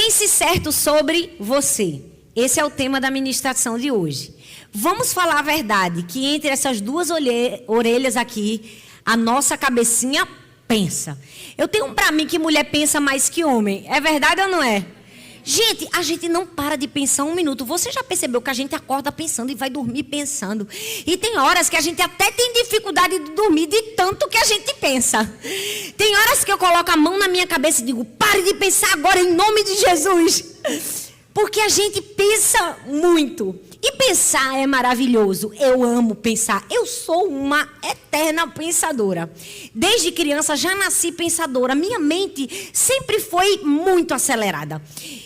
Pense certo sobre você. Esse é o tema da ministração de hoje. Vamos falar a verdade, que entre essas duas orelhas aqui, a nossa cabecinha pensa. Eu tenho para mim que mulher pensa mais que homem. É verdade ou não é? Gente, a gente não para de pensar um minuto. Você já percebeu que a gente acorda pensando e vai dormir pensando? E tem horas que a gente até tem dificuldade de dormir de tanto que a gente pensa. Tem horas que eu coloco a mão na minha cabeça e digo, pare de pensar agora em nome de Jesus. Porque a gente pensa muito. E pensar é maravilhoso. Eu amo pensar. Eu sou uma eterna pensadora. Desde criança já nasci pensadora. Minha mente sempre foi muito acelerada.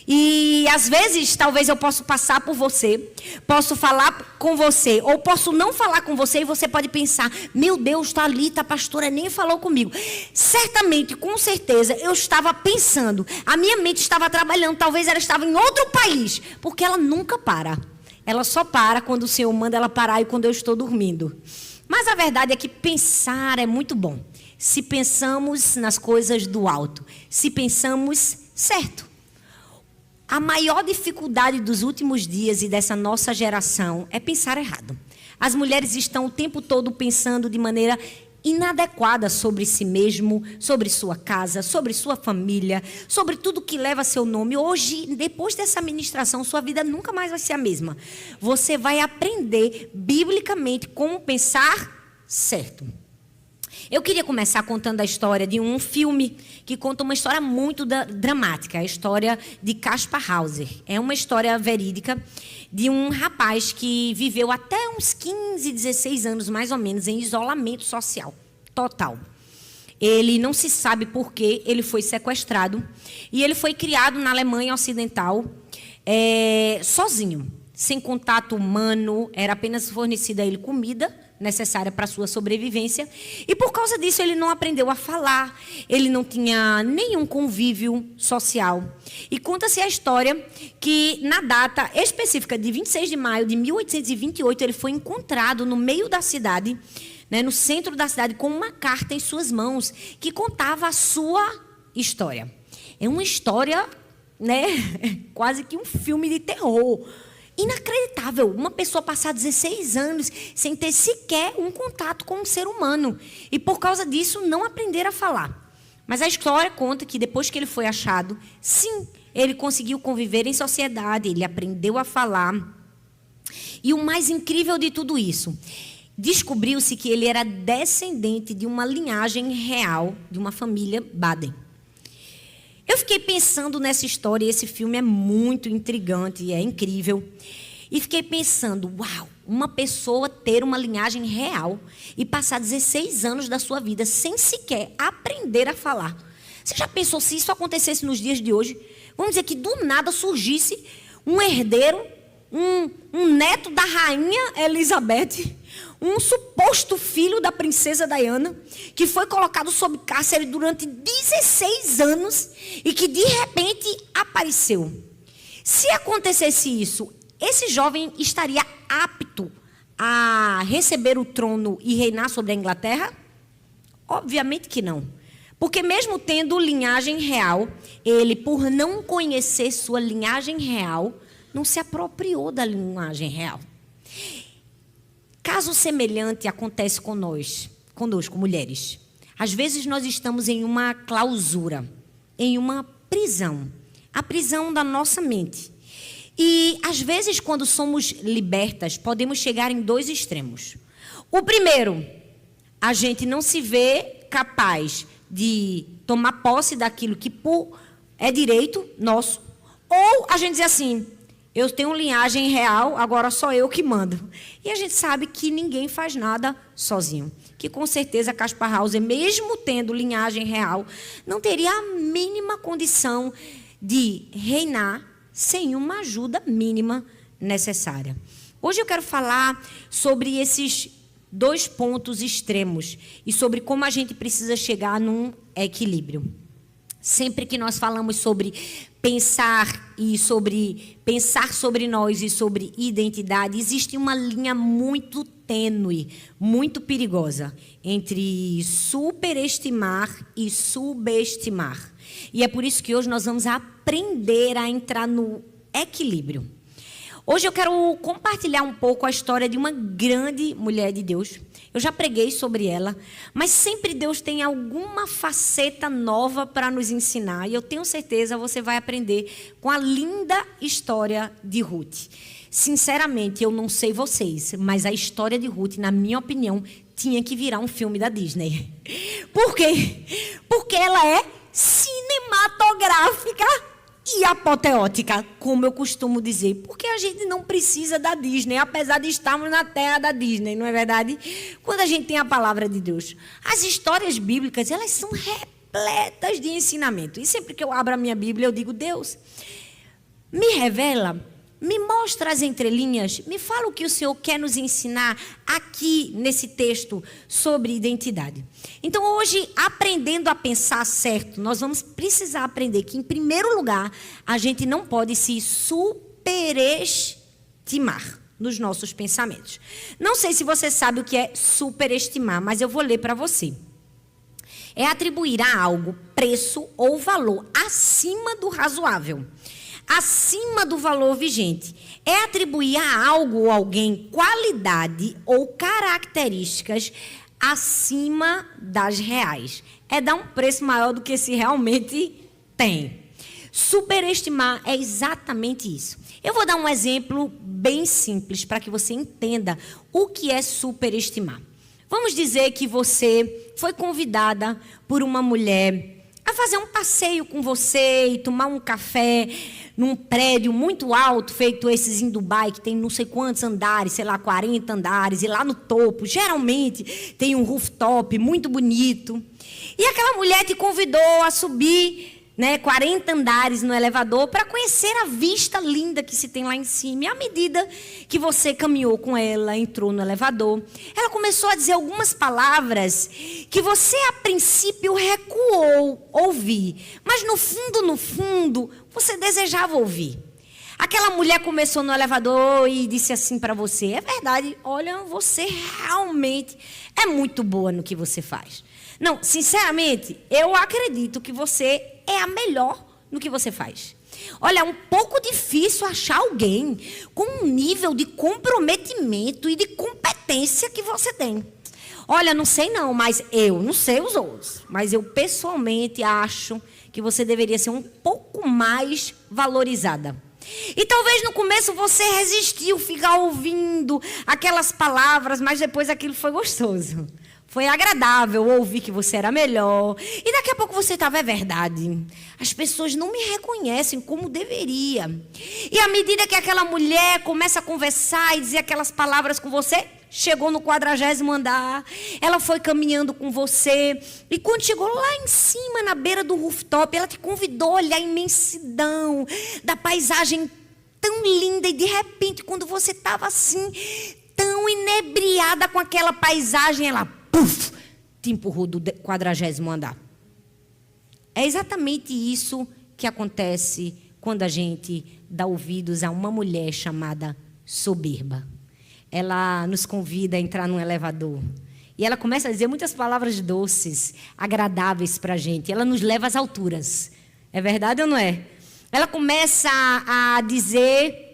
E às vezes, talvez eu possa passar por você, posso falar com você, ou posso não falar com você, e você pode pensar, meu Deus, Thalita, a pastora nem falou comigo. Certamente, com certeza, eu estava pensando, a minha mente estava trabalhando, talvez ela estava em outro país, porque ela nunca para. Ela só para quando o Senhor manda ela parar e quando eu estou dormindo. Mas a verdade é que pensar é muito bom. Se pensamos nas coisas do alto, se pensamos certo. A maior dificuldade dos últimos dias e dessa nossa geração é pensar errado. As mulheres estão o tempo todo pensando de maneira inadequada sobre si mesmo, sobre sua casa, sobre sua família, sobre tudo que leva seu nome. Hoje, depois dessa ministração, sua vida nunca mais vai ser a mesma. Você vai aprender biblicamente como pensar certo. Eu queria começar contando a história de um filme que conta uma história muito dramática, a história de Kaspar Hauser. É uma história verídica de um rapaz que viveu até uns 15, 16 anos, mais ou menos, em isolamento social total. Ele não se sabe por que ele foi sequestrado e ele foi criado na Alemanha Ocidental sozinho, sem contato humano, era apenas fornecida a ele comida necessária para a sua sobrevivência. E por causa disso ele não aprendeu a falar, ele não tinha nenhum convívio social. E conta-se a história que na data específica de 26 de maio de 1828, ele foi encontrado no meio da cidade, no centro da cidade, com uma carta em suas mãos que contava a sua história. É uma história, quase que um filme de terror. Inacreditável, uma pessoa passar 16 anos sem ter sequer um contato com um ser humano. E por causa disso, não aprender a falar. Mas a história conta que depois que ele foi achado, sim, ele conseguiu conviver em sociedade, ele aprendeu a falar. E o mais incrível de tudo isso, descobriu-se que ele era descendente de uma linhagem real, de uma família Baden. Eu fiquei pensando nessa história, e esse filme é muito intrigante, é incrível. E fiquei pensando, uau, uma pessoa ter uma linhagem real e passar 16 anos da sua vida sem sequer aprender a falar. Você já pensou se isso acontecesse nos dias de hoje? Vamos dizer que do nada surgisse um herdeiro, um neto da rainha Elizabeth, um suposto filho da princesa Diana, que foi colocado sob cárcere durante 16 anos e que de repente apareceu. Se acontecesse isso, esse jovem estaria apto a receber o trono e reinar sobre a Inglaterra? Obviamente que não. Porque mesmo tendo linhagem real, ele, por não conhecer sua linhagem real, não se apropriou da linhagem real. Caso semelhante acontece conosco, mulheres. Às vezes nós estamos em uma clausura, em uma prisão, a prisão da nossa mente. E às vezes quando somos libertas, podemos chegar em dois extremos. O primeiro, a gente não se vê capaz de tomar posse daquilo que é direito nosso, ou a gente diz assim, eu tenho linhagem real, agora só eu que mando. E a gente sabe que ninguém faz nada sozinho. Que com certeza Kaspar Hauser, mesmo tendo linhagem real, não teria a mínima condição de reinar sem uma ajuda mínima necessária. Hoje eu quero falar sobre esses dois pontos extremos e sobre como a gente precisa chegar num equilíbrio. Sempre que nós falamos sobre pensar sobre nós e sobre identidade, existe uma linha muito tênue, muito perigosa, entre superestimar e subestimar. E é por isso que hoje nós vamos aprender a entrar no equilíbrio. Hoje eu quero compartilhar um pouco a história de uma grande mulher de Deus. Eu já preguei sobre ela, mas sempre Deus tem alguma faceta nova para nos ensinar. E eu tenho certeza que você vai aprender com a linda história de Ruth. Sinceramente, eu não sei vocês, mas a história de Ruth, na minha opinião, tinha que virar um filme da Disney. Por quê? Porque ela é cinematográfica e apoteótica, como eu costumo dizer. Porque a gente não precisa da Disney, apesar de estarmos na terra da Disney, não é verdade? Quando a gente tem a palavra de Deus. As histórias bíblicas, elas são repletas de ensinamento. E sempre que eu abro a minha Bíblia, eu digo, Deus, me revela, me mostra as entrelinhas, me fala o que o Senhor quer nos ensinar aqui nesse texto sobre identidade. Então hoje, aprendendo a pensar certo, nós vamos precisar aprender que, em primeiro lugar, a gente não pode se superestimar nos nossos pensamentos. Não sei se você sabe o que é superestimar, mas eu vou ler para você. É atribuir a algo preço ou valor acima do razoável, acima do valor vigente. É atribuir a algo ou alguém qualidade ou características acima das reais. É dar um preço maior do que se realmente tem. Superestimar é exatamente isso. Eu vou dar um exemplo bem simples para que você entenda o que é superestimar. Vamos dizer que você foi convidada por uma mulher a fazer um passeio com você e tomar um café num prédio muito alto, feito esses em Dubai, que tem não sei quantos andares, sei lá, 40 andares, e lá no topo, geralmente, tem um rooftop muito bonito. E aquela mulher te convidou a subir, 40 andares no elevador para conhecer a vista linda que se tem lá em cima. E à medida que você caminhou com ela, entrou no elevador, ela começou a dizer algumas palavras que você, a princípio, recuou ouvir. Mas no fundo, você desejava ouvir. Aquela mulher começou no elevador e disse assim para você, é verdade, olha, você realmente é muito boa no que você faz. Não, sinceramente, eu acredito que você é a melhor no que você faz. Olha, é um pouco difícil achar alguém com um nível de comprometimento e de competência que você tem. Olha, não sei não, mas eu não sei os outros, mas eu pessoalmente acho que você deveria ser um pouco mais valorizada. E talvez no começo você resistiu, ficar ouvindo aquelas palavras, mas depois aquilo foi gostoso. Foi agradável ouvir que você era melhor. E daqui a pouco você estava, é verdade. As pessoas não me reconhecem como deveria. E à medida que aquela mulher começa a conversar e dizer aquelas palavras com você, chegou no 40º andar, ela foi caminhando com você. E quando chegou lá em cima, na beira do rooftop, ela te convidou a olhar a imensidão da paisagem tão linda. E de repente, quando você estava assim, tão inebriada com aquela paisagem, ela... Puf, te empurrou do 40º andar. É exatamente isso que acontece quando a gente dá ouvidos a uma mulher chamada soberba. Ela nos convida a entrar num elevador. E ela começa a dizer muitas palavras doces, agradáveis para a gente. Ela nos leva às alturas. É verdade ou não é? Ela começa a dizer...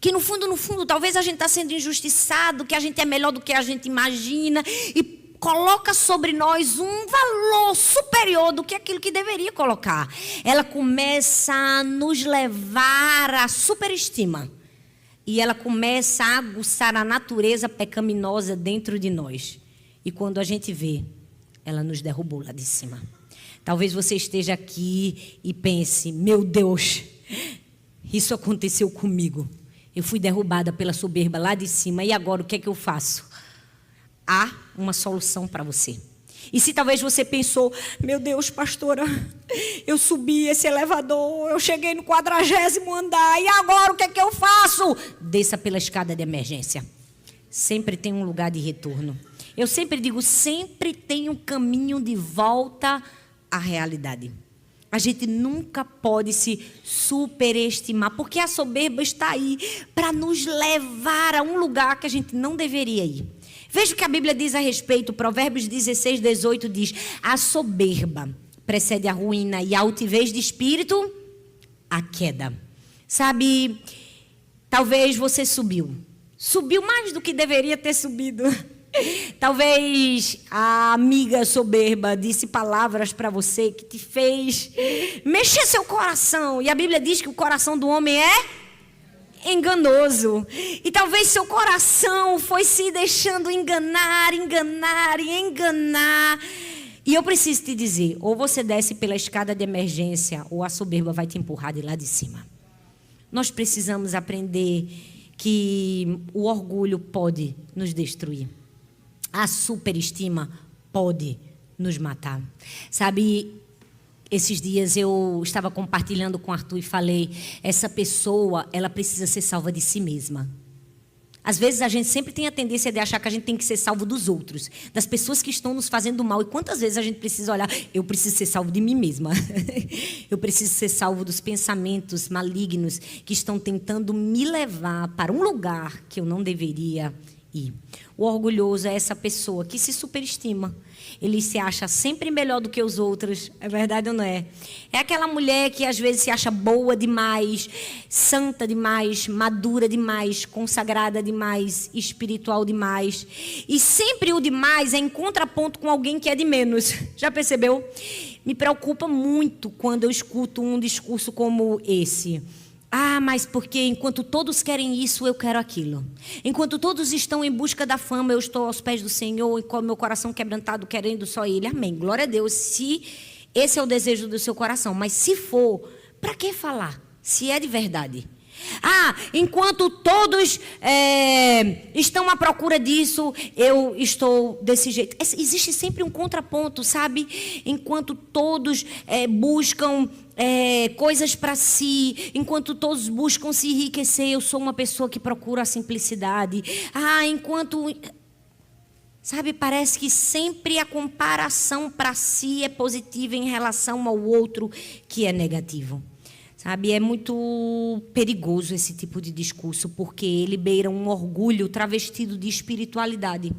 que no fundo, talvez a gente está sendo injustiçado, que a gente é melhor do que a gente imagina, e coloca sobre nós um valor superior do que aquilo que deveria colocar. Ela começa a nos levar à superestima. E ela começa a aguçar a natureza pecaminosa dentro de nós. E quando a gente vê, ela nos derrubou lá de cima. Talvez você esteja aqui e pense, meu Deus, isso aconteceu comigo. Eu fui derrubada pela soberba lá de cima. E agora o que é que eu faço? Há uma solução para você. E se talvez você pensou, meu Deus, pastora, eu subi esse elevador, eu cheguei no 40º andar, e agora o que é que eu faço? Desça pela escada de emergência. Sempre tem um lugar de retorno. Eu sempre digo, sempre tem um caminho de volta à realidade. A gente nunca pode se superestimar, porque a soberba está aí para nos levar a um lugar que a gente não deveria ir. Veja o que a Bíblia diz a respeito. Provérbios 16, 18 diz: a soberba precede a ruína e a altivez de espírito, a queda. Sabe, talvez você subiu mais do que deveria ter subido. Talvez a amiga soberba disse palavras para você que te fez mexer seu coração. E a Bíblia diz que o coração do homem é enganoso. E talvez seu coração foi se deixando enganar. E eu preciso te dizer, ou você desce pela escada de emergência, ou a soberba vai te empurrar de lá de cima. Nós precisamos aprender que o orgulho pode nos destruir. A superestima pode nos matar. Sabe, esses dias eu estava compartilhando com o Arthur e falei, essa pessoa, ela precisa ser salva de si mesma. Às vezes a gente sempre tem a tendência de achar que a gente tem que ser salvo dos outros, das pessoas que estão nos fazendo mal. E quantas vezes a gente precisa olhar, eu preciso ser salvo de mim mesma. Eu preciso ser salvo dos pensamentos malignos que estão tentando me levar para um lugar que eu não deveria ir. O orgulhoso é essa pessoa que se superestima. Ele se acha sempre melhor do que os outros. É verdade ou não é? É aquela mulher que às vezes se acha boa demais, santa demais, madura demais, consagrada demais, espiritual demais. E sempre o demais é em contraponto com alguém que é de menos. Já percebeu? Me preocupa muito quando eu escuto um discurso como esse. Ah, mas porque enquanto todos querem isso, eu quero aquilo. Enquanto todos estão em busca da fama, eu estou aos pés do Senhor e com o meu coração quebrantado, querendo só Ele. Amém. Glória a Deus, se esse é o desejo do seu coração. Mas se for, para que falar? Se é de verdade. Ah, enquanto todos estão à procura disso, eu estou desse jeito. Existe sempre um contraponto, sabe? Enquanto todos buscam coisas para si, enquanto todos buscam se enriquecer, eu sou uma pessoa que procura a simplicidade. Ah, enquanto... Sabe, parece que sempre a comparação para si é positiva em relação ao outro que é negativo. Sabe, é muito perigoso esse tipo de discurso, porque ele beira um orgulho travestido de espiritualidade.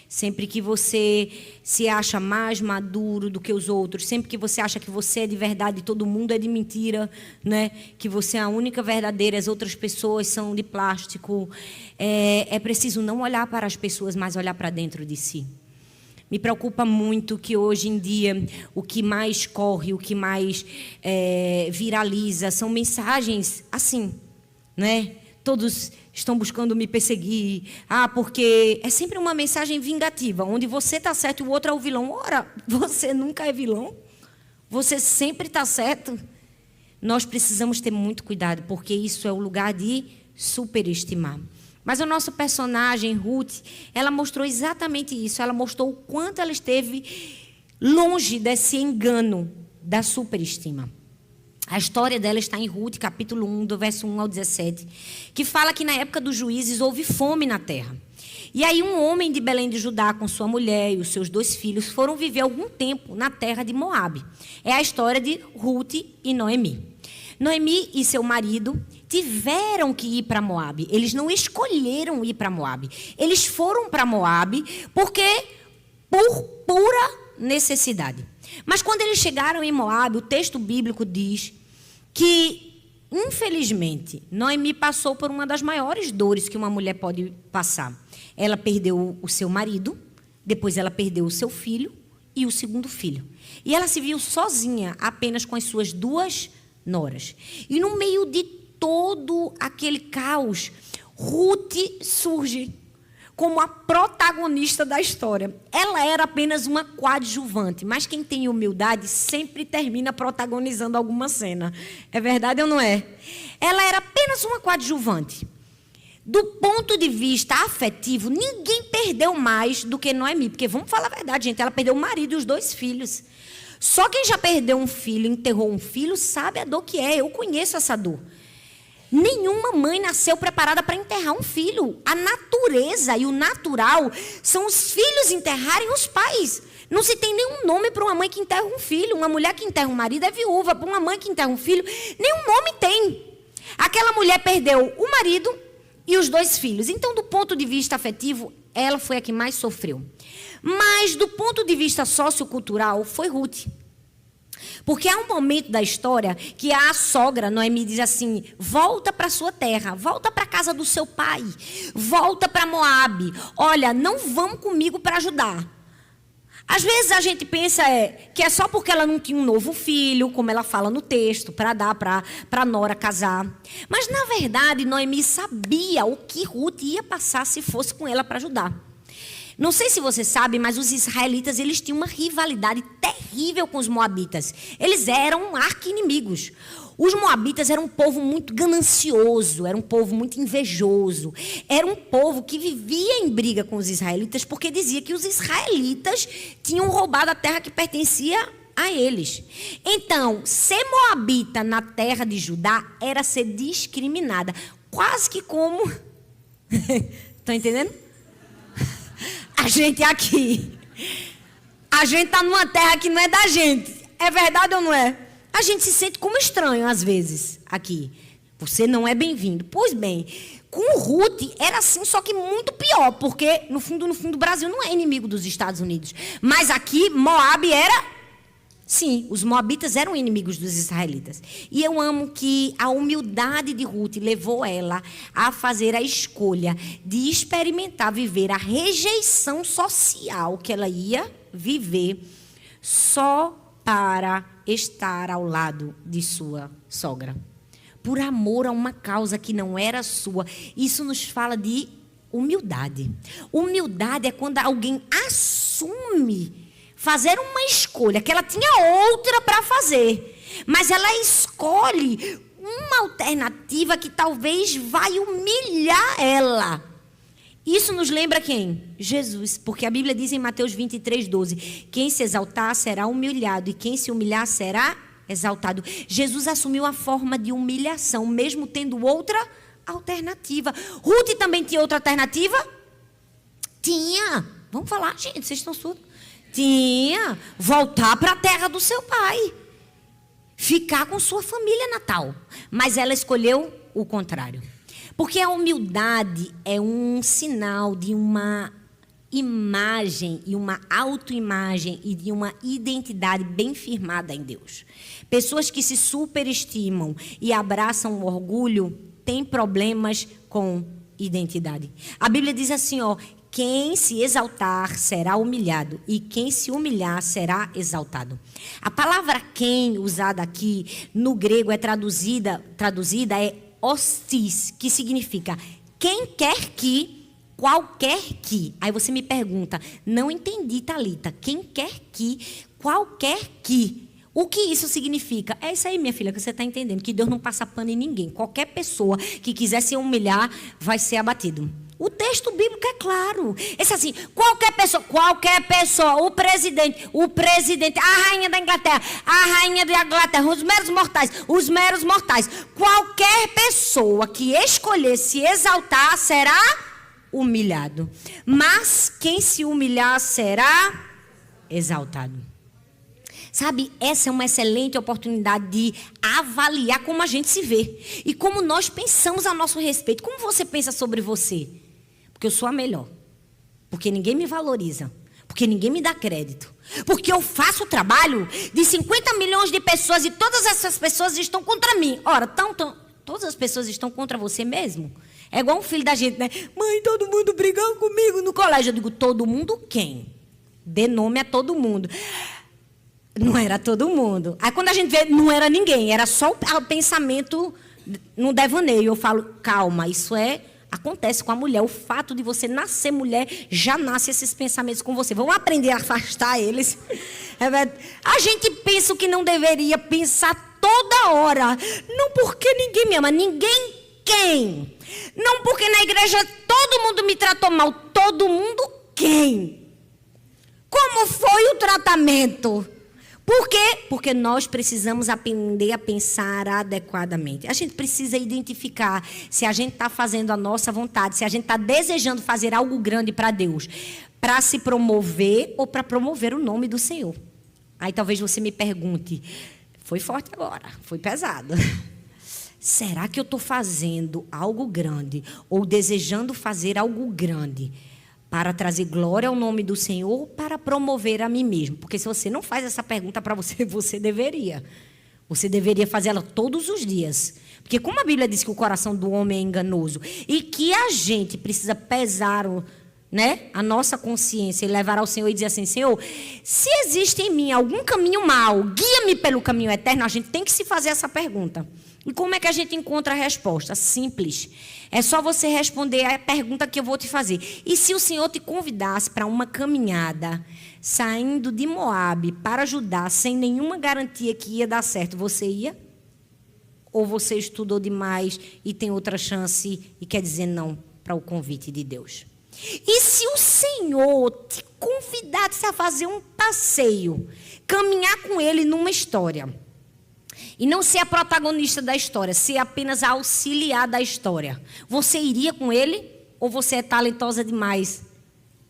Sempre que você se acha mais maduro do que os outros, sempre que você acha que você é de verdade e todo mundo é de mentira, né? Que você é a única verdadeira, as outras pessoas são de plástico. É preciso não olhar para as pessoas, mas olhar para dentro de si. Me preocupa muito que hoje em dia o que mais corre, o que mais viraliza são mensagens assim, né? Todos estão buscando me perseguir. Ah, porque é sempre uma mensagem vingativa, onde você está certo e o outro é o vilão. Ora, você nunca é vilão. Você sempre está certo. Nós precisamos ter muito cuidado, porque isso é o lugar de superestimar. Mas o nosso personagem, Ruth, ela mostrou exatamente isso. Ela mostrou o quanto ela esteve longe desse engano da superestima. A história dela está em Ruth, capítulo 1, do verso 1 ao 17, que fala que na época dos juízes houve fome na terra. E aí um homem de Belém de Judá, com sua mulher e os seus 2 filhos, foram viver algum tempo na terra de Moabe. É a história de Ruth e Noemi. Noemi e seu marido tiveram que ir para Moabe. Eles não escolheram ir para Moabe. Eles foram para Moabe porque por pura necessidade. Mas quando eles chegaram em Moabe, o texto bíblico diz que, infelizmente, Noemi passou por uma das maiores dores que uma mulher pode passar. Ela perdeu o seu marido, depois ela perdeu o seu filho e o segundo filho. E ela se viu sozinha, apenas com as suas 2 noras. E no meio de todo aquele caos, Ruth surge como a protagonista da história. Ela era apenas uma coadjuvante, mas quem tem humildade sempre termina protagonizando alguma cena. É verdade ou não é? Ela era apenas uma coadjuvante. Do ponto de vista afetivo, ninguém perdeu mais do que Noemi, porque vamos falar a verdade, gente, ela perdeu o marido e os 2 filhos. Só quem já perdeu um filho, enterrou um filho, sabe a dor que é. Eu conheço essa dor. Nenhuma mãe nasceu preparada para enterrar um filho. A natureza e o natural são os filhos enterrarem os pais. Não se tem nenhum nome para uma mãe que enterra um filho. Uma mulher que enterra um marido é viúva. Para uma mãe que enterra um filho, nenhum nome tem. Aquela mulher perdeu o marido e os 2 filhos. Então, do ponto de vista afetivo, ela foi a que mais sofreu. Mas, do ponto de vista sociocultural, foi Ruth. Porque há um momento da história que a sogra, Noemi, diz assim: volta para sua terra, volta para a casa do seu pai, volta para Moabe. Olha, não vão comigo para ajudar. Às vezes a gente pensa que é só porque ela não tinha um novo filho, como ela fala no texto, para dar para a nora casar. Mas, na verdade, Noemi sabia o que Ruth ia passar se fosse com ela para ajudar. Não sei se você sabe, mas os israelitas, eles tinham uma rivalidade terrível com os moabitas. Eles eram arqui-inimigos. Os moabitas eram um povo muito ganancioso, era um povo muito invejoso. Era um povo que vivia em briga com os israelitas porque dizia que os israelitas tinham roubado a terra que pertencia a eles. Então, ser moabita na terra de Judá era ser discriminada. Quase que como... Estão entendendo? A gente aqui, a gente está numa terra que não é da gente. É verdade ou não é? A gente se sente como estranho às vezes aqui. Você não é bem-vindo. Pois bem, com Ruth era assim, só que muito pior, porque no fundo o Brasil não é inimigo dos Estados Unidos. Mas aqui Moabe era... Sim, os moabitas eram inimigos dos israelitas. E eu amo que a humildade de Ruth levou ela a fazer a escolha de experimentar viver a rejeição social que ela ia viver só para estar ao lado de sua sogra. Por amor a uma causa que não era sua. Isso nos fala de humildade. Humildade é quando alguém assume fazer uma escolha, que ela tinha outra para fazer, mas ela escolhe uma alternativa que talvez vai humilhar ela. Isso nos lembra quem? Jesus, porque a Bíblia diz em Mateus 23:12, quem se exaltar será humilhado e quem se humilhar será exaltado. Jesus assumiu a forma de humilhação, mesmo tendo outra alternativa. Ruth também tinha outra alternativa? Tinha. Vamos falar, gente, vocês estão surdos. Tinha, voltar para a terra do seu pai, ficar com sua família natal. Mas ela escolheu o contrário. Porque a humildade é um sinal de uma imagem e uma autoimagem e de uma identidade bem firmada em Deus. Pessoas que se superestimam e abraçam o orgulho têm problemas com identidade. A Bíblia diz assim, quem se exaltar será humilhado e quem se humilhar será exaltado. A palavra quem usada aqui no grego é traduzida é ostis, que significa quem quer que, qualquer que. Aí você me pergunta, não entendi, Thalita, quem quer que, qualquer que. O que isso significa? É isso aí, minha filha, que você está entendendo, que Deus não passa pano em ninguém. Qualquer pessoa que quiser se humilhar vai ser abatido. O texto bíblico é claro. Esse assim, qualquer pessoa, o presidente, a rainha da Inglaterra, os meros mortais. Qualquer pessoa que escolher se exaltar será humilhado. Mas quem se humilhar será exaltado. Sabe, essa é uma excelente oportunidade de avaliar como a gente se vê. E como nós pensamos a nosso respeito. Como você pensa sobre você? Porque eu sou a melhor. Porque ninguém me valoriza. Porque ninguém me dá crédito. Porque eu faço o trabalho de 50 milhões de pessoas e todas essas pessoas estão contra mim. Ora, todas as pessoas estão contra você mesmo? É igual um filho da gente, né? Mãe, todo mundo brigando comigo no colégio. Eu digo, todo mundo quem? Dê nome a todo mundo. Não era todo mundo. Aí quando a gente vê, não era ninguém. Era só o pensamento no devaneio. Eu falo, calma, isso acontece com a mulher. O fato de você nascer mulher, já nasce esses pensamentos com você. Vamos aprender a afastar eles. A gente pensa o que não deveria pensar toda hora. Não porque ninguém me ama. Ninguém quem? Não porque na igreja todo mundo me tratou mal. Todo mundo quem? Como foi o tratamento? Por quê? Porque nós precisamos aprender a pensar adequadamente. A gente precisa identificar se a gente está fazendo a nossa vontade, se a gente está desejando fazer algo grande para Deus, para se promover ou para promover o nome do Senhor. Aí talvez você me pergunte, foi forte agora, foi pesado. Será que eu estou fazendo algo grande ou desejando fazer algo grande para trazer glória ao nome do Senhor ou para promover a mim mesmo? Porque se você não faz essa pergunta para você, você deveria. Você deveria fazê-la todos os dias. Porque como a Bíblia diz que o coração do homem é enganoso e que a gente precisa pesar a nossa consciência e levar ao Senhor e dizer assim, Senhor, se existe em mim algum caminho mau, guia-me pelo caminho eterno, a gente tem que se fazer essa pergunta. E como é que a gente encontra a resposta? Simples. É só você responder a pergunta que eu vou te fazer. E se o Senhor te convidasse para uma caminhada, saindo de Moabe para Judá, sem nenhuma garantia que ia dar certo, você ia? Ou você estudou demais e tem outra chance e quer dizer não para o convite de Deus? E se o Senhor te convidasse a fazer um passeio, caminhar com Ele numa história, e não ser a protagonista da história, ser apenas a auxiliar da história, você iria com Ele ou você é talentosa demais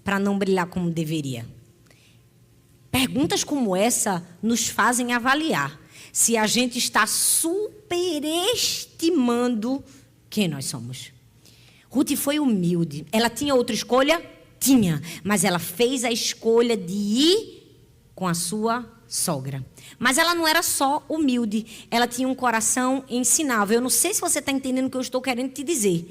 para não brilhar como deveria? Perguntas como essa nos fazem avaliar se a gente está superestimando quem nós somos. Ruth foi humilde. Ela tinha outra escolha? Tinha. Mas ela fez a escolha de ir com a sua sogra. Mas ela não era só humilde. Ela tinha um coração ensinável. Eu não sei se você está entendendo o que eu estou querendo te dizer.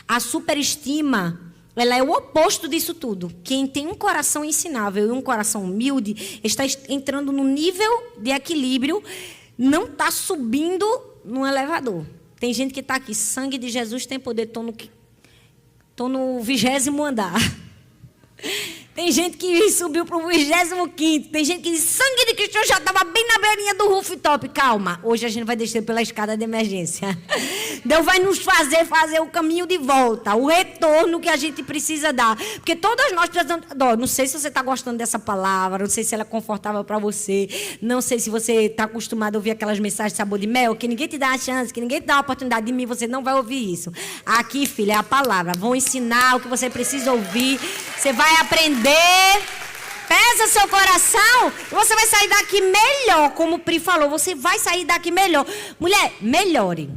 A superestima, ela é o oposto disso tudo. Quem tem um coração ensinável e um coração humilde está entrando no nível de equilíbrio, não está subindo no elevador. Tem gente que está aqui, sangue de Jesus tem poder, estou no 20º andar. Tem gente que subiu para o 25º. Tem gente que diz, sangue de Cristo, eu já estava bem na beirinha do rooftop. Calma, hoje a gente vai descer pela escada de emergência. Deus vai nos fazer o caminho de volta, o retorno que a gente precisa dar. Porque todas nós precisamos... Não sei se você está gostando dessa palavra, não sei se ela é confortável para você, não sei se você está acostumado a ouvir aquelas mensagens de sabor de mel, que ninguém te dá a chance, que ninguém te dá a oportunidade. De mim, você não vai ouvir isso. Aqui, filha, é a palavra. Vão ensinar o que você precisa ouvir. Você vai aprender. Pesa seu coração e você vai sair daqui melhor, como o Pri falou, você vai sair daqui melhor. Mulher, melhore.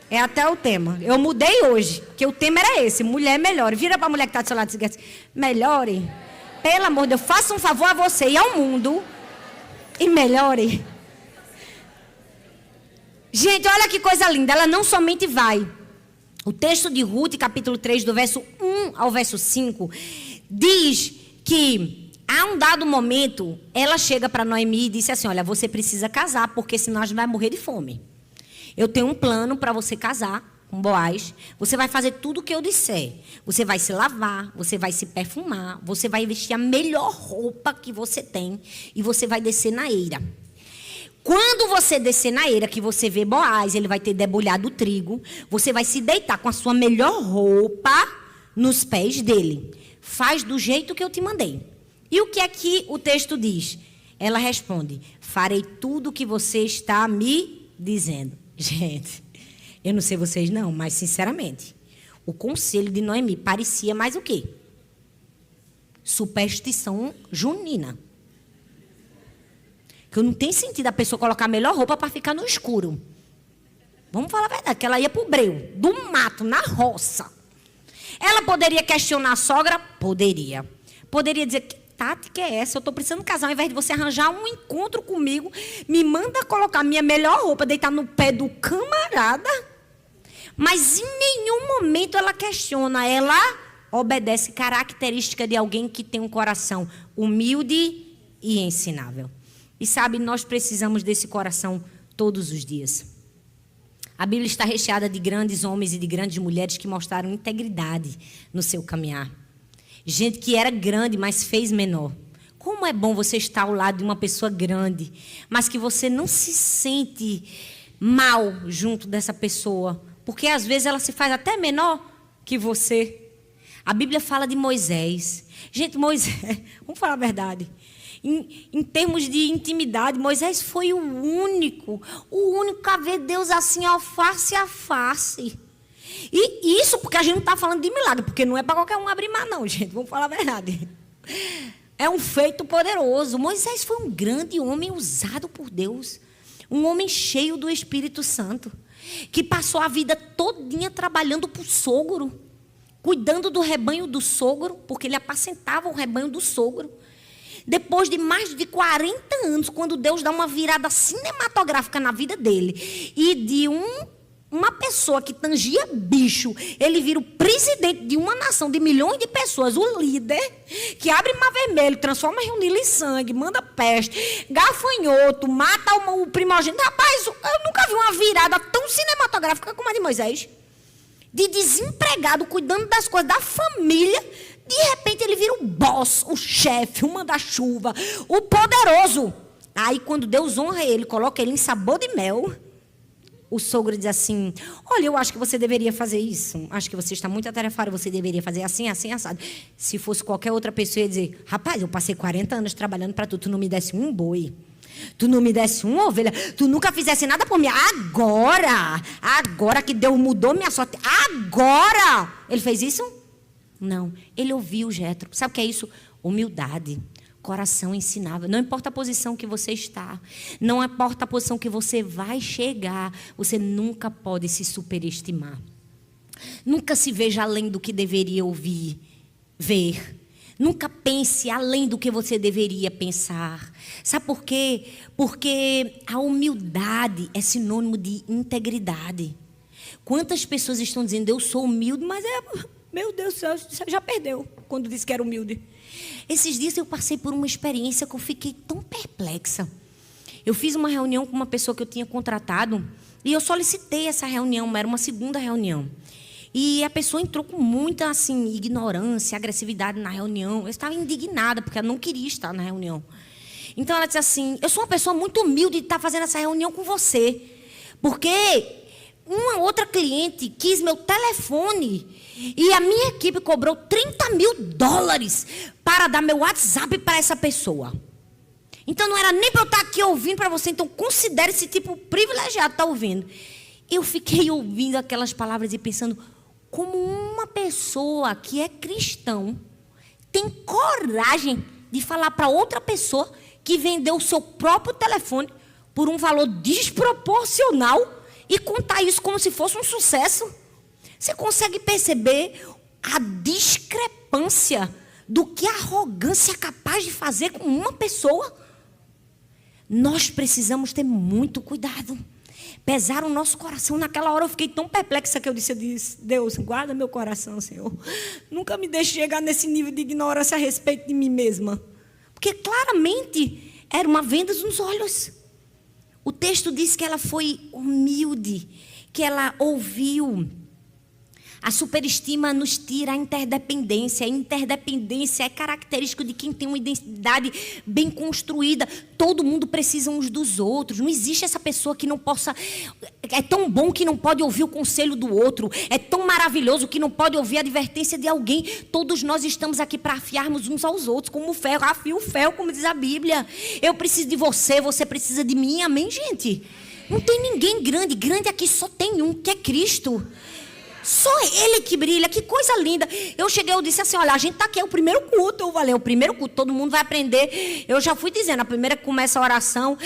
É até o tema. Eu mudei hoje, que o tema era esse, mulher melhore. Vira para a mulher que está do seu lado e diz assim, melhore. Pelo amor de Deus, faça um favor a você e ao mundo e melhore. Gente, olha que coisa linda, ela não somente vai. O texto de Ruth, capítulo 3, do verso 1 ao verso 5, diz que, a um dado momento, ela chega para Noemi e disse assim, olha, você precisa casar, porque senão a gente vai morrer de fome. Eu tenho um plano para você casar com Boaz. Você vai fazer tudo o que eu disser. Você vai se lavar, você vai se perfumar, você vai vestir a melhor roupa que você tem e você vai descer na eira. Quando você descer na eira, que você vê Boaz, ele vai ter debulhado o trigo, você vai se deitar com a sua melhor roupa nos pés dele. Faz do jeito que eu te mandei. E o que é que o texto diz? Ela responde, farei tudo o que você está me dizendo. Gente, eu não sei vocês não, mas sinceramente, o conselho de Noemi parecia mais o quê? Superstição junina. Que não tem sentido a pessoa colocar a melhor roupa para ficar no escuro. Vamos falar a verdade, que ela ia para o breu, do mato, na roça. Ela poderia questionar a sogra? Poderia. Poderia dizer, que tática é essa? Eu estou precisando casar, ao invés de você arranjar um encontro comigo, me manda colocar minha melhor roupa, deitar no pé do camarada. Mas em nenhum momento ela questiona, ela obedece característica de alguém que tem um coração humilde e ensinável. E sabe, nós precisamos desse coração todos os dias. A Bíblia está recheada de grandes homens e de grandes mulheres que mostraram integridade no seu caminhar. Gente que era grande, mas fez menor. Como é bom você estar ao lado de uma pessoa grande, mas que você não se sente mal junto dessa pessoa, porque às vezes ela se faz até menor que você. A Bíblia fala de Moisés. Gente, Moisés, vamos falar a verdade. Em termos de intimidade, Moisés foi o único a ver Deus assim, ó, face a face. E isso porque a gente não está falando de milagre, porque não é para qualquer um abrir mar, não, gente. Vamos falar a verdade. É um feito poderoso. Moisés foi um grande homem usado por Deus. Um homem cheio do Espírito Santo. Que passou a vida todinha trabalhando para o sogro. Cuidando do rebanho do sogro, porque ele apacentava o rebanho do sogro. Depois de mais de 40 anos, quando Deus dá uma virada cinematográfica na vida dele, e de uma pessoa que tangia bicho, ele vira o presidente de uma nação de milhões de pessoas, o líder, que abre mar vermelho, transforma Rio em sangue, manda peste, gafanhoto, mata o primogênito. Rapaz, eu nunca vi uma virada tão cinematográfica como a de Moisés. De desempregado, cuidando das coisas da família, de repente ele vira o boss, o chefe, o manda-chuva, o poderoso. Aí quando Deus honra ele, coloca ele em sabor de mel, o sogro diz assim: olha, eu acho que você deveria fazer isso. Acho que você está muito atarefado, você deveria fazer assim, assim, assado. Se fosse qualquer outra pessoa, ia dizer: rapaz, eu passei 40 anos trabalhando para tu não me desse um boi. Tu não me desse uma ovelha, tu nunca fizesse nada por mim. Agora que Deus mudou minha sorte, agora. Ele fez isso? Não. Ele ouviu Jétro. Sabe o que é isso? Humildade. Coração ensinável. Não importa a posição que você está, não importa a posição que você vai chegar, você nunca pode se superestimar. Nunca se veja além do que deveria ouvir, ver. Nunca pense além do que você deveria pensar. Sabe por quê? Porque a humildade é sinônimo de integridade. Quantas pessoas estão dizendo: eu sou humilde, mas meu Deus do céu, você já perdeu quando disse que era humilde. Esses dias eu passei por uma experiência que eu fiquei tão perplexa. Eu fiz uma reunião com uma pessoa que eu tinha contratado e eu solicitei essa reunião, era uma segunda reunião. E a pessoa entrou com muita assim, ignorância, agressividade na reunião. Eu estava indignada, porque ela não queria estar na reunião. Então ela disse assim: eu sou uma pessoa muito humilde de estar fazendo essa reunião com você. Porque uma outra cliente quis meu telefone e a minha equipe cobrou $30.000 para dar meu WhatsApp para essa pessoa. Então não era nem para eu estar aqui ouvindo para você. Então considere esse tipo privilegiado estar ouvindo. Eu fiquei ouvindo aquelas palavras e pensando: como uma pessoa que é cristão tem coragem de falar para outra pessoa que vendeu o seu próprio telefone por um valor desproporcional e contar isso como se fosse um sucesso? Você consegue perceber a discrepância do que a arrogância é capaz de fazer com uma pessoa? Nós precisamos ter muito cuidado. Pesaram o nosso coração. Naquela hora eu fiquei tão perplexa que eu disse: Deus, guarda meu coração, Senhor. Nunca me deixe chegar nesse nível de ignorância a respeito de mim mesma. Porque claramente era uma venda nos olhos. O texto diz que ela foi humilde, que ela ouviu. A superestima nos tira a interdependência. A interdependência é característico de quem tem uma identidade bem construída. Todo mundo precisa uns dos outros. Não existe essa pessoa que não possa... É tão bom que não pode ouvir o conselho do outro. É tão maravilhoso que não pode ouvir a advertência de alguém. Todos nós estamos aqui para afiarmos uns aos outros, como o ferro. Afia o ferro, como diz a Bíblia. Eu preciso de você, você precisa de mim. Amém, gente? Não tem ninguém grande. Grande aqui só tem um, que é Cristo. Só Ele que brilha, que coisa linda. Eu cheguei, eu disse assim: olha, a gente está aqui, é o primeiro culto. Eu falei: é o primeiro culto, todo mundo vai aprender. Eu já fui dizendo, a primeira que começa a oração,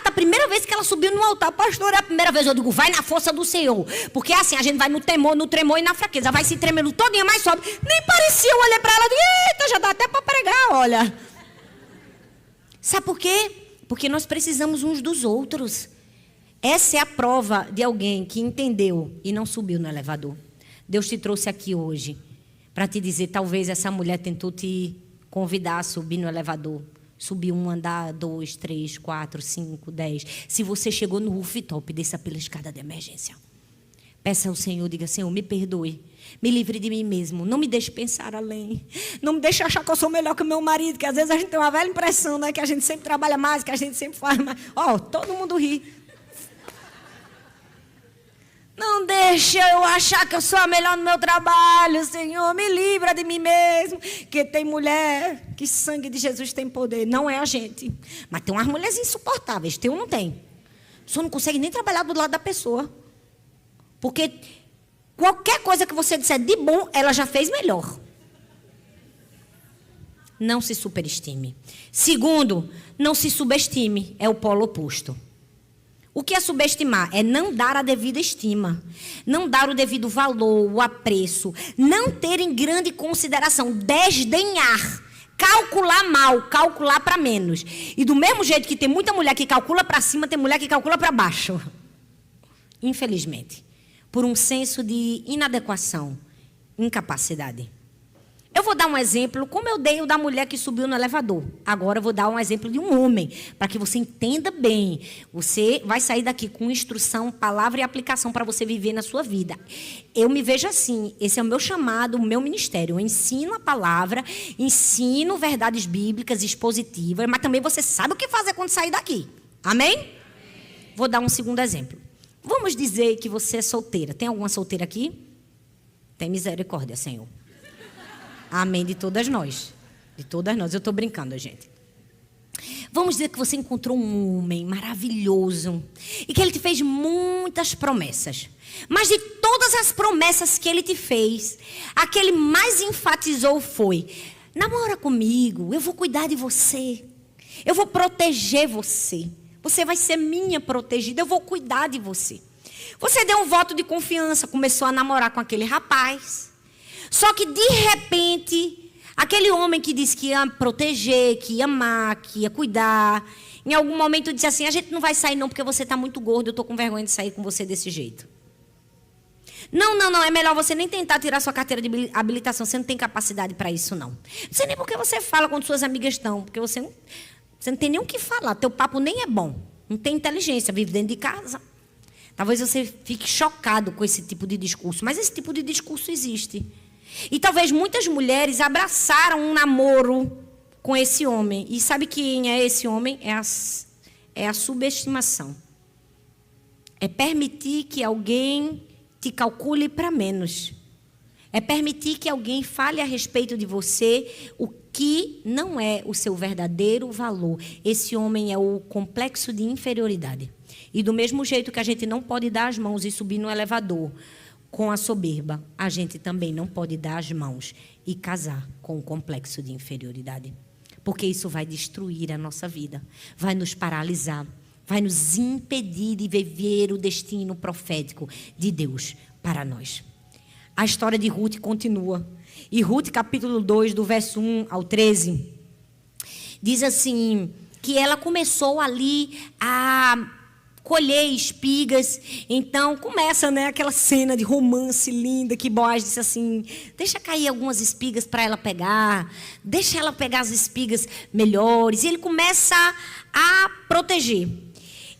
a primeira vez que ela subiu no altar, pastor, é a primeira vez. Eu digo: vai na força do Senhor. Porque assim, a gente vai no temor, no tremor e na fraqueza. Vai se tremendo todinha, mas sobe. Nem parecia, eu olhei para ela e digo: eita, já dá até para pregar, olha. Sabe por quê? Porque nós precisamos uns dos outros. Essa é a prova de alguém que entendeu e não subiu no elevador. Deus te trouxe aqui hoje para te dizer: talvez essa mulher tentou te convidar a subir no elevador. Subir 1 andar, 2, 3, 4, 5, 10. Se você chegou no rooftop, desça pela escada de emergência. Peça ao Senhor, diga: Senhor, me perdoe. Me livre de mim mesmo. Não me deixe pensar além. Não me deixe achar que eu sou melhor que o meu marido. Que às vezes a gente tem uma velha impressão, né? Que a gente sempre trabalha mais, que a gente sempre faz mais. Todo mundo ri. Não deixa eu achar que eu sou a melhor no meu trabalho, Senhor. Me livra de mim mesmo. Que tem mulher que sangue de Jesus tem poder. Não é a gente. Mas tem umas mulheres insuportáveis. Tem ou não tem? A pessoa não consegue nem trabalhar do lado da pessoa. Porque qualquer coisa que você disser de bom, ela já fez melhor. Não se superestime. Segundo, não se subestime. É o polo oposto. O que é subestimar? É não dar a devida estima, não dar o devido valor, o apreço, não ter em grande consideração, desdenhar, calcular mal, calcular para menos. E do mesmo jeito que tem muita mulher que calcula para cima, tem mulher que calcula para baixo. Infelizmente, por um senso de inadequação, incapacidade. Eu vou dar um exemplo, como eu dei o da mulher que subiu no elevador. Agora eu vou dar um exemplo de um homem, para que você entenda bem. Você vai sair daqui com instrução, palavra e aplicação para você viver na sua vida. Eu me vejo assim, esse é o meu chamado, o meu ministério. Eu ensino a palavra, ensino verdades bíblicas, expositivas, mas também você sabe o que fazer quando sair daqui. Amém? Amém. Vou dar um segundo exemplo. Vamos dizer que você é solteira. Tem alguma solteira aqui? Tem misericórdia, Senhor. Amém de todas nós. De todas nós. Eu estou brincando, gente. Vamos dizer que você encontrou um homem maravilhoso e que ele te fez muitas promessas. Mas de todas as promessas que ele te fez, a que ele mais enfatizou foi: namora comigo, eu vou cuidar de você. Eu vou proteger você. Você vai ser minha protegida, eu vou cuidar de você. Você deu um voto de confiança, começou a namorar com aquele rapaz. Só que, de repente, aquele homem que disse que ia proteger, que ia amar, que ia cuidar, em algum momento disse assim: a gente não vai sair não, porque você está muito gordo, eu estou com vergonha de sair com você desse jeito. Não, é melhor você nem tentar tirar sua carteira de habilitação, você não tem capacidade para isso, não. Não sei nem por que você fala quando suas amigas estão, porque você não tem nem o que falar, teu papo nem é bom, não tem inteligência, vive dentro de casa. Talvez você fique chocado com esse tipo de discurso, mas esse tipo de discurso existe. E talvez muitas mulheres abraçaram um namoro com esse homem. E sabe quem é esse homem? É a subestimação. É permitir que alguém te calcule para menos. É permitir que alguém fale a respeito de você o que não é o seu verdadeiro valor. Esse homem é o complexo de inferioridade. E do mesmo jeito que a gente não pode dar as mãos e subir no elevador com a soberba, a gente também não pode dar as mãos e casar com o complexo de inferioridade. Porque isso vai destruir a nossa vida, vai nos paralisar, vai nos impedir de viver o destino profético de Deus para nós. A história de Ruth continua. E Ruth, capítulo 2, do verso 1 ao 13, diz assim, que ela começou ali a colher espigas. Então começa, né, aquela cena de romance linda que Boaz disse assim: deixa cair algumas espigas para ela pegar, deixa ela pegar as espigas melhores. E ele começa a proteger.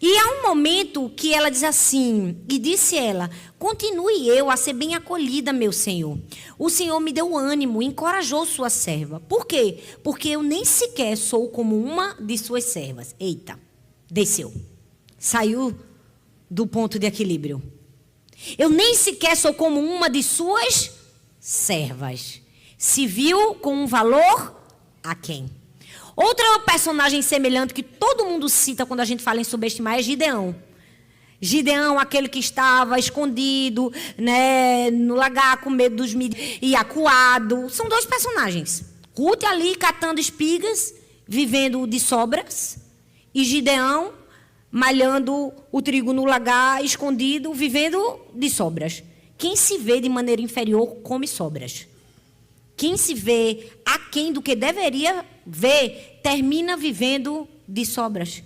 E há um momento que ela diz assim, e disse ela: continue eu a ser bem acolhida, meu senhor. O senhor me deu ânimo, encorajou sua serva. Por quê? Porque eu nem sequer sou como uma de suas servas. Eita, desceu. Saiu do ponto de equilíbrio. Eu nem sequer sou como uma de suas servas. Se viu com um valor a quem? Outra personagem semelhante que todo mundo cita quando a gente fala em subestimar é Gideão. Gideão, aquele que estava escondido, né, no lagar com medo dos mídias e acuado. São dois personagens. Ruth ali catando espigas, vivendo de sobras, e Gideão malhando o trigo no lagar, escondido, vivendo de sobras. Quem se vê de maneira inferior, come sobras. Quem se vê aquém do que deveria ver, termina vivendo de sobras.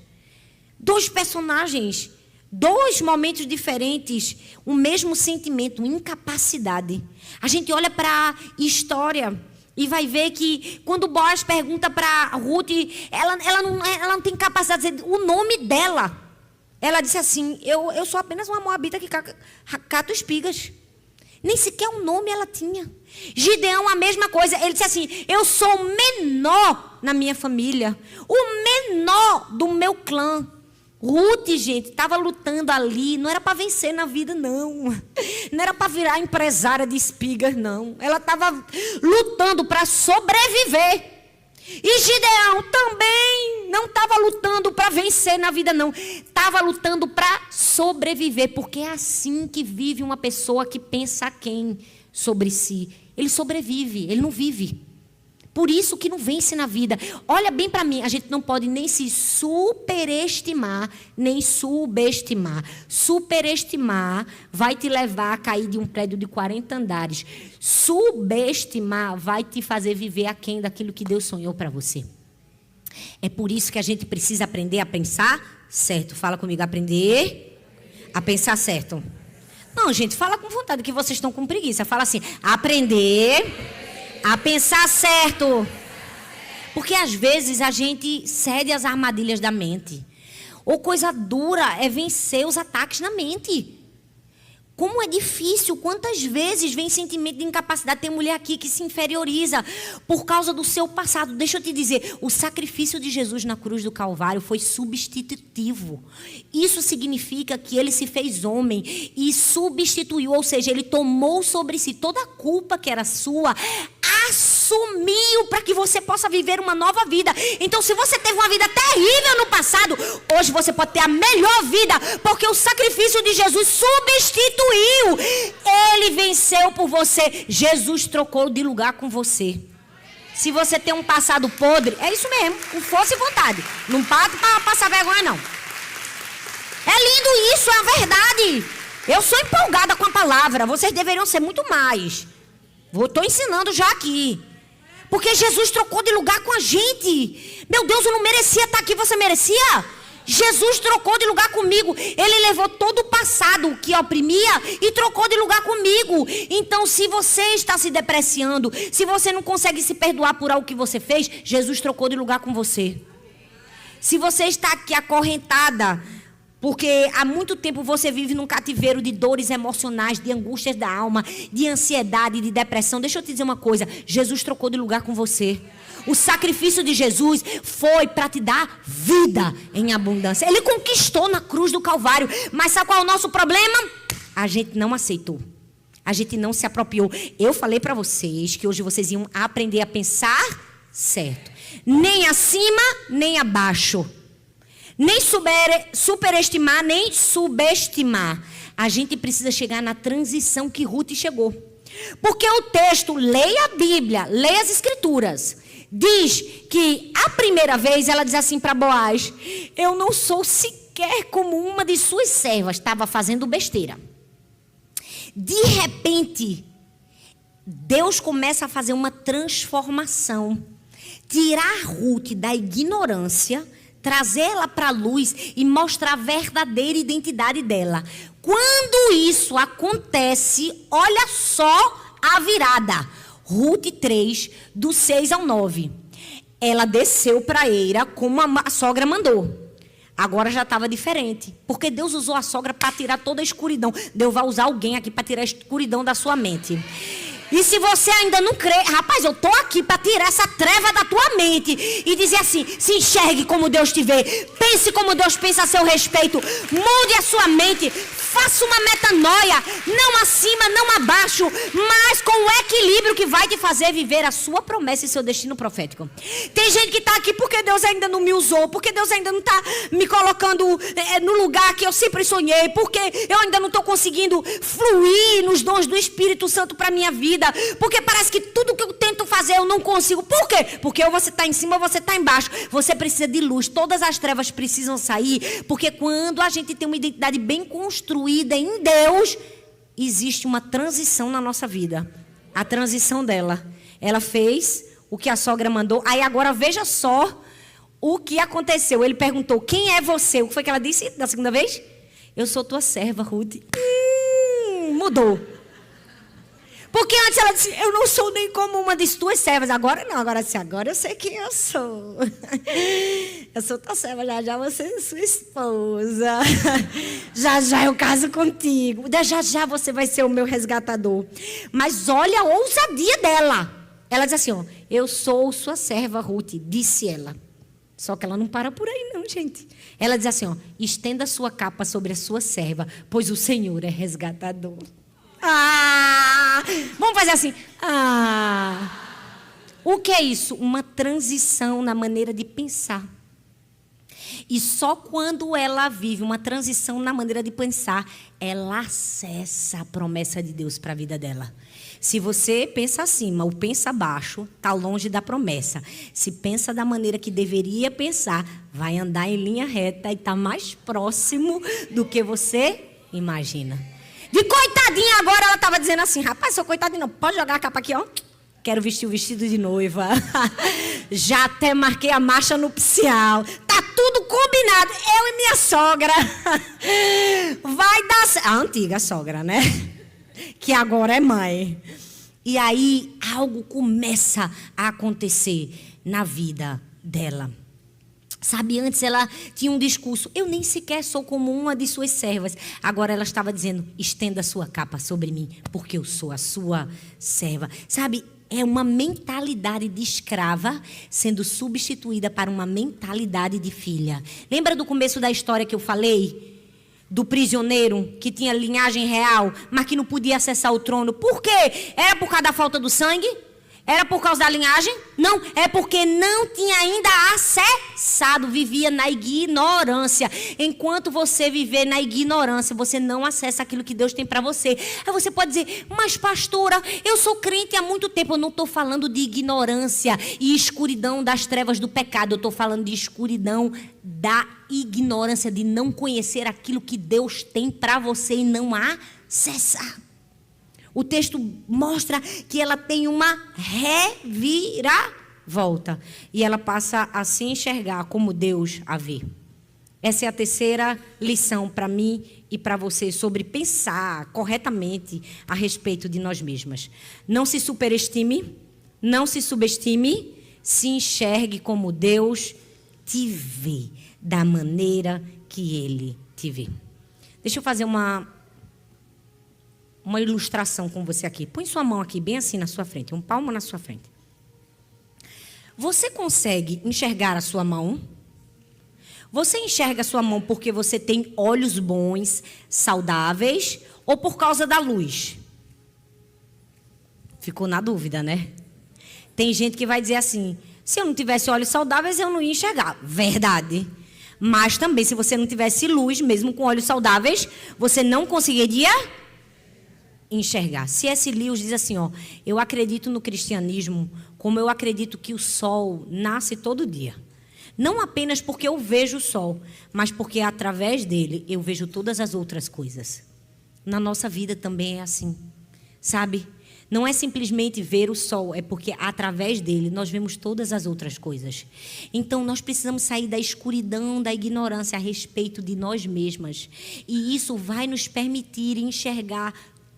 Dois personagens, dois momentos diferentes, o mesmo sentimento, incapacidade. A gente olha para a história e vai ver que quando Boaz pergunta para Ruth, ela não tem capacidade de dizer o nome dela. Ela disse assim: eu sou apenas uma moabita que cato espigas. Nem sequer um nome ela tinha. Gideão, a mesma coisa. Ele disse assim: eu sou o menor na minha família, o menor do meu clã. Ruth, gente, estava lutando ali, não era para vencer na vida, não. Não era para virar empresária de espigas, não. Ela estava lutando para sobreviver. E Gideão também não estava lutando para vencer na vida, não. Estava lutando para sobreviver, porque é assim que vive uma pessoa que pensa quem sobre si. Ele sobrevive, ele não vive. Por isso que não vence na vida. Olha bem para mim, a gente não pode nem se superestimar, nem subestimar. Superestimar vai te levar a cair de um prédio de 40 andares. Subestimar vai te fazer viver aquém daquilo que Deus sonhou para você. É por isso que a gente precisa aprender a pensar certo. Fala comigo, aprender a pensar certo. Não, gente, fala com vontade, que vocês estão com preguiça. Fala assim, aprender a pensar certo. Porque às vezes a gente cede às armadilhas da mente. Ou coisa dura é vencer os ataques na mente. Como é difícil, quantas vezes vem sentimento de incapacidade. Tem mulher aqui que se inferioriza por causa do seu passado. Deixa eu te dizer, o sacrifício de Jesus na cruz do Calvário foi substitutivo. Isso significa que ele se fez homem e substituiu, ou seja, ele tomou sobre si toda a culpa que era sua, assumiu para que você possa viver uma nova vida. Então, se você teve uma vida terrível no passado, hoje você pode ter a melhor vida, porque o sacrifício de Jesus substituiu. Ele venceu por você. Jesus trocou de lugar com você. Se você tem um passado podre, é isso mesmo, com força e vontade. Não para para passar vergonha, não. É lindo isso, é a verdade. Eu sou empolgada com a palavra. Vocês deveriam ser muito mais. Estou ensinando já aqui. Porque Jesus trocou de lugar com a gente. Meu Deus, eu não merecia estar aqui. Você merecia? Jesus trocou de lugar comigo. Ele levou todo o passado que oprimia e trocou de lugar comigo. Então, se você está se depreciando, se você não consegue se perdoar por algo que você fez, Jesus trocou de lugar com você. Se você está aqui acorrentada, porque há muito tempo você vive num cativeiro de dores emocionais, de angústias da alma, de ansiedade, de depressão. Deixa eu te dizer uma coisa. Jesus trocou de lugar com você. O sacrifício de Jesus foi para te dar vida em abundância. Ele conquistou na cruz do Calvário. Mas sabe qual é o nosso problema? A gente não aceitou. A gente não se apropriou. Eu falei para vocês que hoje vocês iam aprender a pensar certo. Nem acima, nem abaixo. Nem superestimar, nem subestimar. A gente precisa chegar na transição que Ruth chegou. Porque o texto, leia a Bíblia, leia as Escrituras, diz que a primeira vez ela diz assim para Boaz: eu não sou sequer como uma de suas servas. Estava fazendo besteira. De repente, Deus começa a fazer uma transformação. Tirar Ruth da ignorância, trazê-la para a luz e mostrar a verdadeira identidade dela. Quando isso acontece, olha só a virada. Ruth 3, do 6 ao 9. Ela desceu para a eira como a sogra mandou. Agora já estava diferente. Porque Deus usou a sogra para tirar toda a escuridão. Deus vai usar alguém aqui para tirar a escuridão da sua mente. E se você ainda não crê, rapaz, eu estou aqui para tirar essa treva da tua mente e dizer assim: se enxergue como Deus te vê, pense como Deus pensa a seu respeito, mude a sua mente, faça uma metanoia, não acima, não abaixo, mas com o equilíbrio que vai te fazer viver a sua promessa e seu destino profético. Tem gente que está aqui porque Deus ainda não me usou, porque Deus ainda não está me colocando no lugar que eu sempre sonhei, porque eu ainda não estou conseguindo fluir nos dons do Espírito Santo para a minha vida. Porque parece que tudo que eu tento fazer eu não consigo. Por quê? Porque ou você está em cima ou você está embaixo. Você precisa de luz. Todas as trevas precisam sair. Porque quando a gente tem uma identidade bem construída em Deus, existe uma transição na nossa vida. A transição dela. Ela fez o que a sogra mandou. Aí agora veja só o que aconteceu. Ele perguntou: quem é você? O que foi que ela disse da segunda vez? Eu sou tua serva, Ruth. Mudou. Porque antes ela disse: eu não sou nem como uma de tuas servas. Agora não, agora eu sei quem eu sou. Eu sou tua serva, já você é sua esposa. Já eu caso contigo. Já você vai ser o meu resgatador. Mas olha a ousadia dela. Ela diz assim: ó, eu sou sua serva, Ruth, disse ela. Só que ela não para por aí, não, gente. Ela diz assim, ó, estenda a sua capa sobre a sua serva, pois o Senhor é resgatador. Vamos fazer assim. O que é isso? Uma transição na maneira de pensar. E só quando ela vive uma transição na maneira de pensar, ela acessa a promessa de Deus para a vida dela. Se você pensa acima ou pensa abaixo, está longe da promessa. Se pensa da maneira que deveria pensar, vai andar em linha reta e está mais próximo do que você imagina. De coitadinha agora, ela estava dizendo assim, rapaz, sou coitadinha, não, pode jogar a capa aqui, ó. Quero vestir o vestido de noiva. Já até marquei a marcha nupcial. Tá tudo combinado. Eu e minha sogra. Vai dar certo. A antiga sogra, né? Que agora é mãe. E aí algo começa a acontecer na vida dela. Sabe, antes ela tinha um discurso, eu nem sequer sou como uma de suas servas. Agora ela estava dizendo, estenda a sua capa sobre mim, porque eu sou a sua serva. Sabe, é uma mentalidade de escrava sendo substituída para uma mentalidade de filha. Lembra do começo da história que eu falei? Do prisioneiro que tinha linhagem real, mas que não podia acessar o trono. Por quê? Era por causa da falta do sangue? Era por causa da linhagem? Não, é porque não tinha ainda acessado, vivia na ignorância. Enquanto você viver na ignorância, você não acessa aquilo que Deus tem para você. Aí você pode dizer, mas pastora, eu sou crente há muito tempo. Eu não estou falando de ignorância e escuridão das trevas do pecado. Eu estou falando de escuridão da ignorância, de não conhecer aquilo que Deus tem para você e não acessar. O texto mostra que ela tem uma reviravolta. E ela passa a se enxergar como Deus a vê. Essa é a terceira lição para mim e para você sobre pensar corretamente a respeito de nós mesmas. Não se superestime, não se subestime, se enxergue como Deus te vê, da maneira que Ele te vê. Deixa eu fazer uma ilustração com você aqui. Põe sua mão aqui, bem assim na sua frente. Um palmo na sua frente. Você consegue enxergar a sua mão? Você enxerga a sua mão porque você tem olhos bons, saudáveis, ou por causa da luz? Ficou na dúvida, né? Tem gente que vai dizer assim, se eu não tivesse olhos saudáveis, eu não ia enxergar. Verdade. Mas também, se você não tivesse luz, mesmo com olhos saudáveis, você não conseguiria enxergar. C.S. Lewis diz assim, ó, eu acredito no cristianismo como eu acredito que o sol nasce todo dia. Não apenas porque eu vejo o sol, mas porque através dele eu vejo todas as outras coisas. Na nossa vida também é assim, sabe? Não é simplesmente ver o sol, é porque através dele nós vemos todas as outras coisas. Então nós precisamos sair da escuridão, da ignorância a respeito de nós mesmas. E isso vai nos permitir enxergar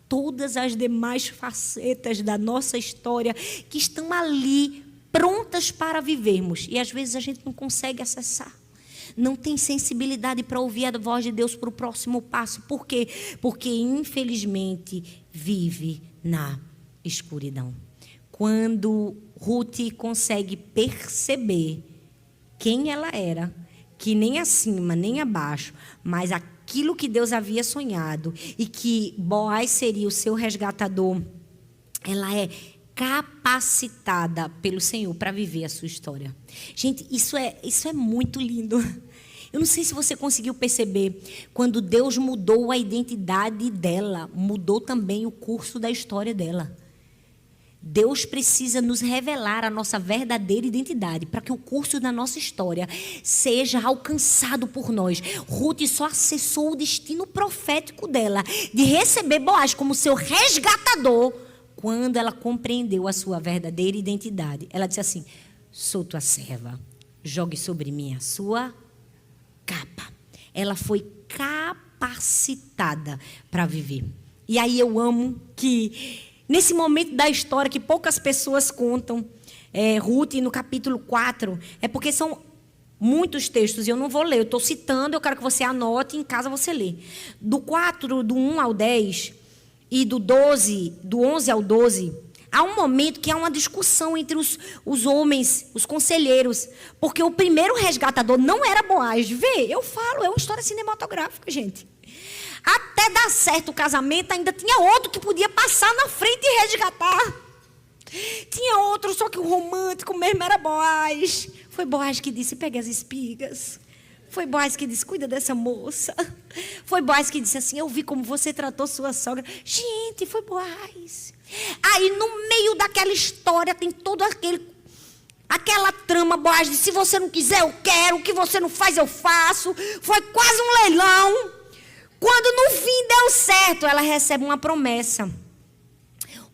todas as demais facetas da nossa história que estão ali, prontas para vivermos. E às vezes a gente não consegue acessar. Não tem sensibilidade para ouvir a voz de Deus para o próximo passo. Por quê? Porque, infelizmente, vive na escuridão. Quando Ruth consegue perceber quem ela era, que nem acima, nem abaixo, mas aquilo que Deus havia sonhado e que Boaz seria o seu resgatador, ela é capacitada pelo Senhor para viver a sua história. Gente, isso é muito lindo. Eu não sei se você conseguiu perceber, quando Deus mudou a identidade dela, mudou também o curso da história dela. Deus precisa nos revelar a nossa verdadeira identidade para que o curso da nossa história seja alcançado por nós. Ruth só acessou o destino profético dela de receber Boaz como seu resgatador quando ela compreendeu a sua verdadeira identidade. Ela disse assim, sou tua serva, jogue sobre mim a sua capa. Ela foi capacitada para viver. E aí eu amo que nesse momento da história que poucas pessoas contam, Ruth, no capítulo 4, é porque são muitos textos, e eu não vou ler, eu estou citando, eu quero que você anote, em casa você lê. Do 4, do 1 ao 10, e do 11 ao 12, há um momento que há uma discussão entre os homens, os conselheiros, porque o primeiro resgatador não era Boaz. Vê, eu falo, é uma história cinematográfica, gente. Até dar certo o casamento, ainda tinha outro que podia passar na frente e resgatar. Tinha outro, só que o romântico mesmo era Boaz. Foi Boaz que disse, pegue as espigas. Foi Boaz que disse, cuida dessa moça. Foi Boaz que disse assim, eu vi como você tratou sua sogra. Gente, foi Boaz. Aí, no meio daquela história, tem todo aquela trama. Boaz disse, se você não quiser, eu quero. O que você não faz, eu faço. Foi quase um leilão. Quando no fim deu certo, ela recebe uma promessa.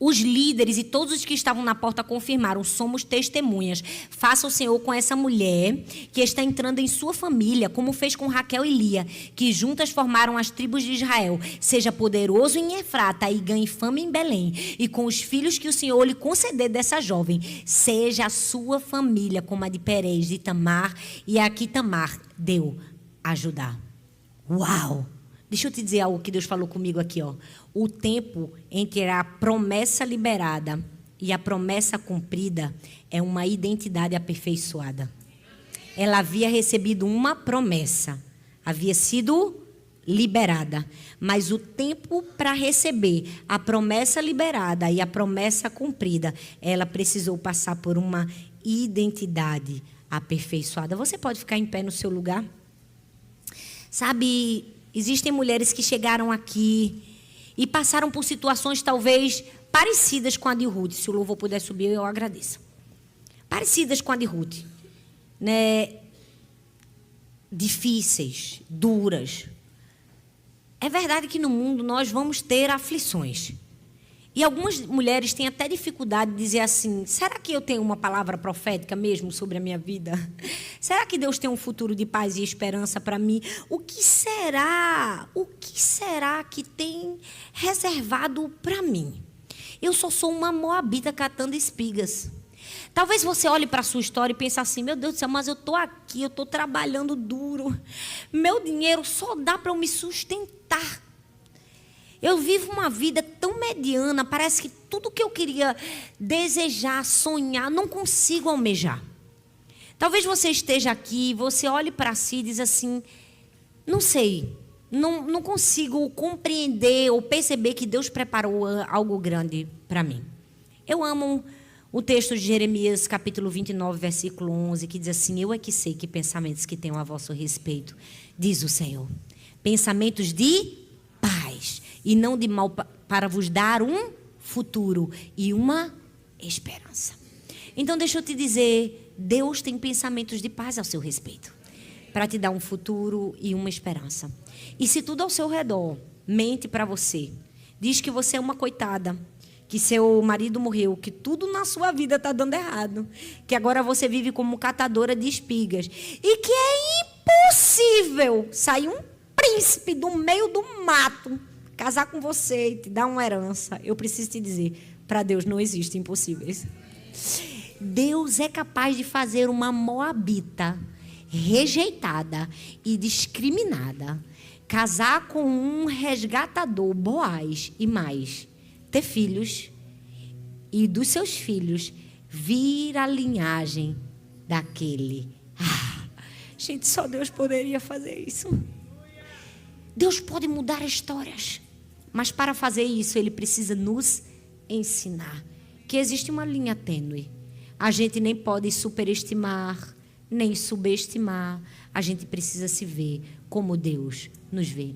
Os líderes e todos os que estavam na porta confirmaram, somos testemunhas. Faça o Senhor com essa mulher que está entrando em sua família, como fez com Raquel e Lia, que juntas formaram as tribos de Israel. Seja poderoso em Efrata e ganhe fama em Belém. E com os filhos que o Senhor lhe conceder dessa jovem, seja a sua família como a de Perez, de Tamar, e a que Tamar deu a Judá. Uau! Deixa eu te dizer algo que Deus falou comigo aqui, ó. O tempo entre a promessa liberada e a promessa cumprida é uma identidade aperfeiçoada. Ela havia recebido uma promessa, havia sido liberada, mas o tempo para receber a promessa liberada e a promessa cumprida, ela precisou passar por uma identidade aperfeiçoada. Você pode ficar em pé no seu lugar? Sabe, existem mulheres que chegaram aqui e passaram por situações talvez parecidas com a de Ruth. Se o louvor puder subir, eu agradeço. Parecidas com a de Ruth. Né? Difíceis, duras. É verdade que no mundo nós vamos ter aflições. E algumas mulheres têm até dificuldade de dizer assim, será que eu tenho uma palavra profética mesmo sobre a minha vida? Será que Deus tem um futuro de paz e esperança para mim? O que será? O que será que tem reservado para mim? Eu só sou uma moabita catando espigas. Talvez você olhe para a sua história e pense assim, meu Deus do céu, mas eu estou aqui, eu estou trabalhando duro. Meu dinheiro só dá para eu me sustentar. Eu vivo uma vida tão mediana, parece que tudo que eu queria desejar, sonhar, não consigo almejar. Talvez você esteja aqui, você olhe para si e diz assim, não sei, não consigo compreender ou perceber que Deus preparou algo grande para mim. Eu amo o texto de Jeremias, capítulo 29, versículo 11, que diz assim, eu é que sei que pensamentos que tenho a vosso respeito, diz o Senhor, pensamentos de paz e não de mal, para vos dar um futuro e uma esperança. Então deixa eu te dizer, Deus tem pensamentos de paz ao seu respeito, para te dar um futuro e uma esperança. E se tudo ao seu redor mente para você, diz que você é uma coitada, que seu marido morreu, que tudo na sua vida está dando errado, que agora você vive como catadora de espigas e que é impossível sair um príncipe do meio do mato, casar com você e te dar uma herança, eu preciso te dizer, para Deus não existem impossíveis. Deus é capaz de fazer uma moabita rejeitada e discriminada casar com um resgatador, Boaz, e mais, ter filhos e dos seus filhos vir a linhagem daquele. Gente, só Deus poderia fazer isso. Deus pode mudar histórias, mas para fazer isso Ele precisa nos ensinar que existe uma linha tênue. A gente nem pode superestimar, nem subestimar. A gente precisa se ver como Deus nos vê.